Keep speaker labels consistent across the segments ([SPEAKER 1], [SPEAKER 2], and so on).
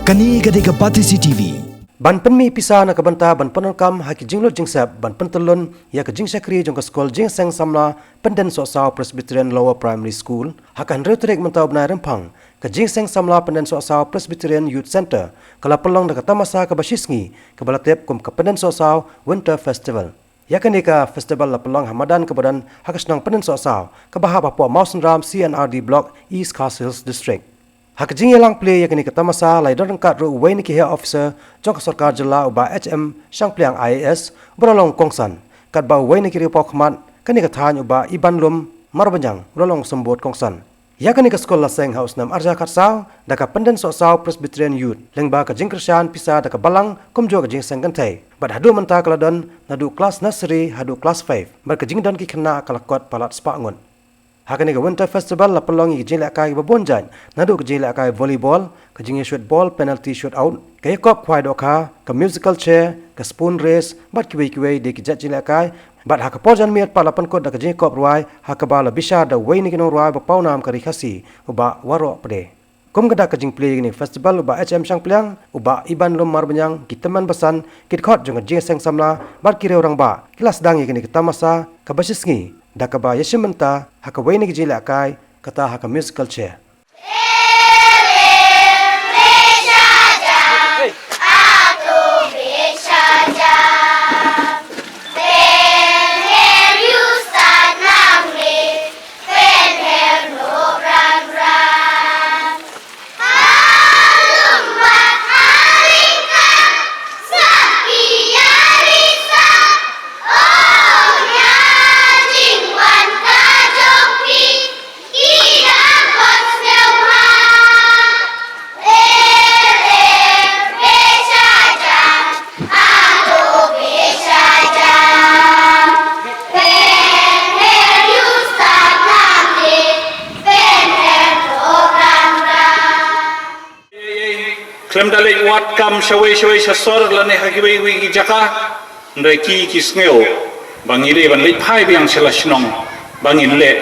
[SPEAKER 1] Kani gadega Batisi TV.
[SPEAKER 2] Ban Pynmih Pisa na kabanta ban penelkam haki jinglot jingsap ban pentelun ya ke jingsakri jong ke skol jingseng samla Pyndensohsaw Presbyterian Lower Primary School hakan reutrek mentau benai rempang ke jingseng samla Pyndensohsaw Presbyterian Youth Center kala pelong dekat Tamasa ke basisngi ke balatep kum ke Pyndensohsaw Winter Festival. Ya kenika festival la pelong Hamadan kebadan hakasnang Pyndensohsaw ke bahab Papua Mausenram CNRD Block East Castles District. Hak jingyelang play yakni ke Tamasa lai dorangkat ru wei ni ke officer jong sarkar jela uba HM Sangpliang IAS berolong kongsan kat ba wei ni kiri pokmat kani ke than uba ibanlum marbanjang berolong sembut kongsan yakni ke sekolah seng house nam arja kat saw daka Pyndensohsaw Presbyterian Youth lengba ke jingkersian Pisa daka Balang kumjo ke jingseng kantai bad hadu menta keladon nadu kelas nursery hadu kelas 5 ber ke jingdon ki kena kalakot palat spangun. Hakani ke Winter Festival la pelongi ke jilak kai babonjan nadu ke jilak kai volleyball ke jingi shoot ball penalty shoot out ke kop kwai doka ke musical chair ke spoon race bat kiwe de ke jat jilak kai bat hak porjan miat pala pankot da ke jingi kop ruai hak bala bisa da wei ni kinong ruai bapau nam ke rikasi uba warok pede kum kada ke jing play ni festival uba HM Sangpliang uba iban lum marbanyang ki teman besan kit khot jong jing seng samla bat kire orang ba kelas dangi ke Tamasa ke basisngi dakaba yeshimenta haka wei ni jila kai kata haka musical chair.
[SPEAKER 3] Klem dalek wat kam shawai sasor lane hakibai wi jaka ndai ki sneo bangile ban leit phai biang sela snong bangin le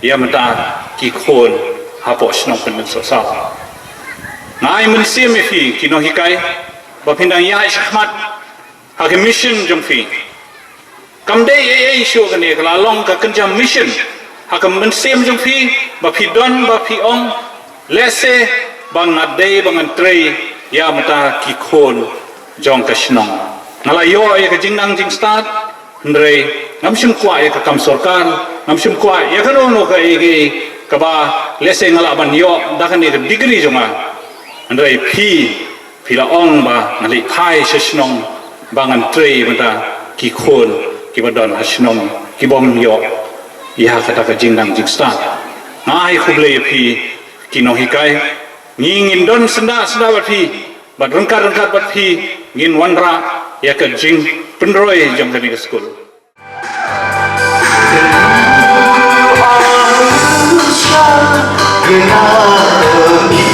[SPEAKER 3] yamata ki khon hapo snong Pyndensohsaw ngai mun sim fi kino hikai ba pindang ya shahmat hak mission jong fi kam dei sho gane kala long ka kanjam mission hak mun sim jong fi ba fi don ba fi ong lese bang nadei bang antrei ya mata ki khon jong ka snong ngalayo ya ka jingnang jing start ndrei namshim kwa ya ka kam sarkar namshim kwa ya ka no ka ka ba lese ngala ban yo da ka ni degree jonga ndrei phi la ong ba ngali phai snong bang antrei mata ki khon ki badon snong ki bom yo ya ka ta ka jingnang jing start ngai khuble phi kino hikai ngin don senda bat phi bat rengkat bat phi ngin wanra ya ke jing pendroi jong kami ke skul
[SPEAKER 4] Gena